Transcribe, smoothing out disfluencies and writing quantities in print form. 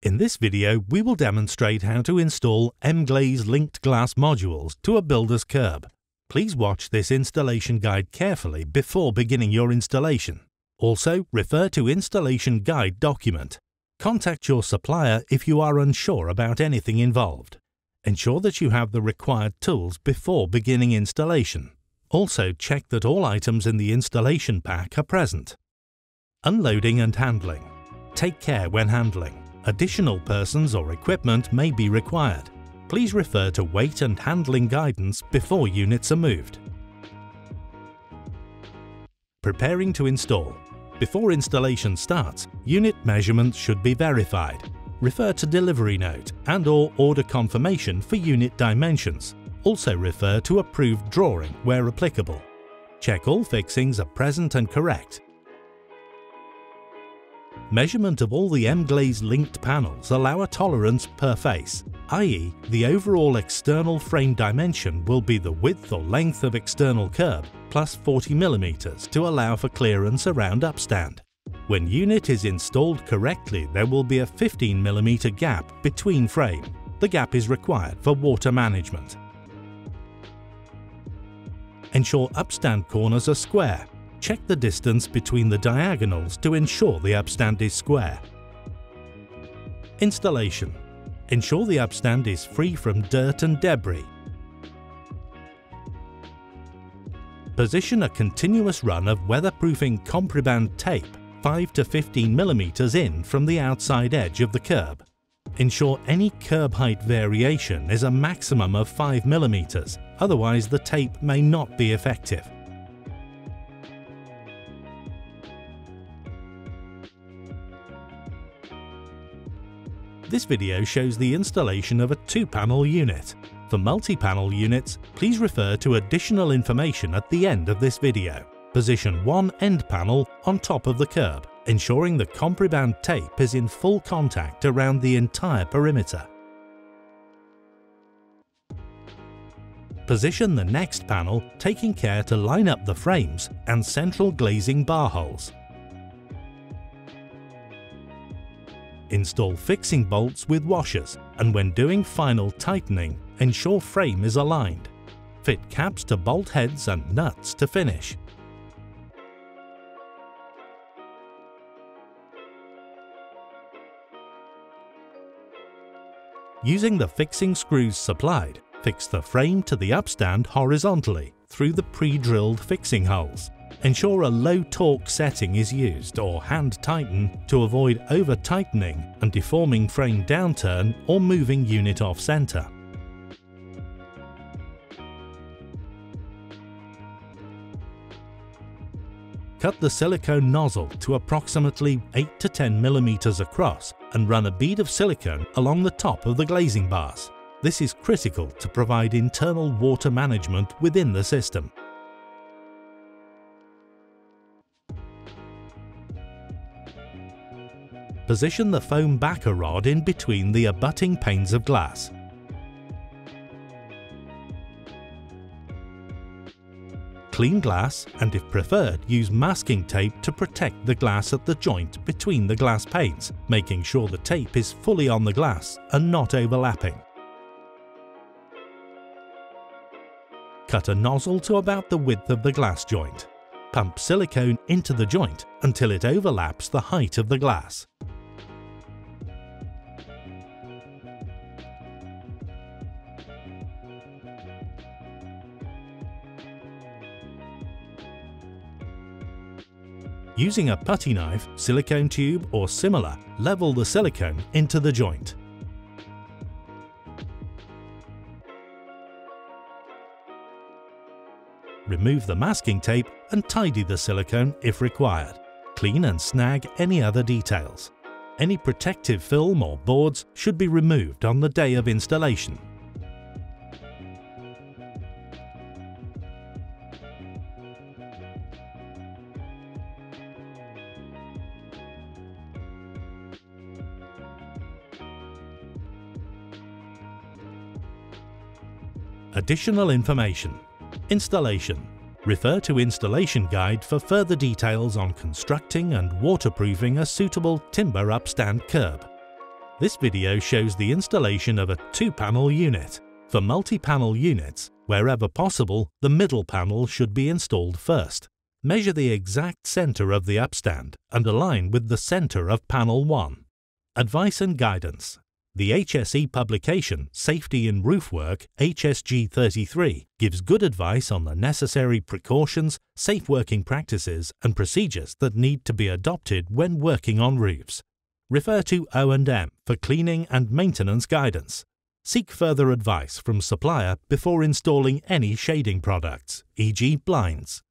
In this video, we will demonstrate how to install em.glaze linked glass modules to a builder's curb. Please watch this installation guide carefully before beginning your installation. Also, refer to installation guide document. Contact your supplier if you are unsure about anything involved. Ensure that you have the required tools before beginning installation. Also, check that all items in the installation pack are present. Unloading and handling. Take care when handling. Additional persons or equipment may be required. Please refer to weight and handling guidance before units are moved. Preparing to install. Before installation starts, unit measurements should be verified. Refer to delivery note and/or order confirmation for unit dimensions. Also refer to approved drawing where applicable. Check all fixings are present and correct. Measurement of all the em.glaze linked panels allow a tolerance per face, i.e. the overall external frame dimension will be the width or length of external curb plus 40 mm to allow for clearance around upstand. When unit is installed correctly, there will be a 15 mm gap between frame. The gap is required for water management. Ensure upstand corners are square. Check the distance between the diagonals to ensure the upstand is square. Installation. Ensure the upstand is free from dirt and debris. Position a continuous run of weatherproofing compriband tape 5 to 15 mm in from the outside edge of the curb. Ensure any curb height variation is a maximum of 5 mm, otherwise the tape may not be effective. This video shows the installation of a 2-panel unit. For multi-panel units, please refer to additional information at the end of this video. Position one end panel on top of the curb, ensuring the compriband tape is in full contact around the entire perimeter. Position the next panel, taking care to line up the frames and central glazing bar holes. Install fixing bolts with washers, and when doing final tightening, ensure frame is aligned. Fit caps to bolt heads and nuts to finish. Using the fixing screws supplied, fix the frame to the upstand horizontally through the pre-drilled fixing holes. Ensure a low torque setting is used or hand tighten to avoid over-tightening and deforming frame downturn or moving unit off-center. Cut the silicone nozzle to approximately 8 to 10 mm across and run a bead of silicone along the top of the glazing bars. This is critical to provide internal water management within the system. Position the foam backer rod in between the abutting panes of glass. Clean glass and, if preferred, use masking tape to protect the glass at the joint between the glass panes, making sure the tape is fully on the glass and not overlapping. Cut a nozzle to about the width of the glass joint. Pump silicone into the joint until it overlaps the height of the glass. Using a putty knife, silicone tube or similar, level the silicone into the joint. Remove the masking tape and tidy the silicone if required. Clean and snag any other details. Any protective film or boards should be removed on the day of installation. Additional information. Installation. Refer to installation guide for further details on constructing and waterproofing a suitable timber upstand curb. This video shows the installation of a 2-panel unit. For multi-panel units, wherever possible, the middle panel should be installed first. Measure the exact center of the upstand and align with the center of panel 1. Advice and guidance. The HSE publication Safety in Roofwork HSG 33 gives good advice on the necessary precautions, safe working practices and procedures that need to be adopted when working on roofs. Refer to O&M for cleaning and maintenance guidance. Seek further advice from supplier before installing any shading products, e.g. blinds.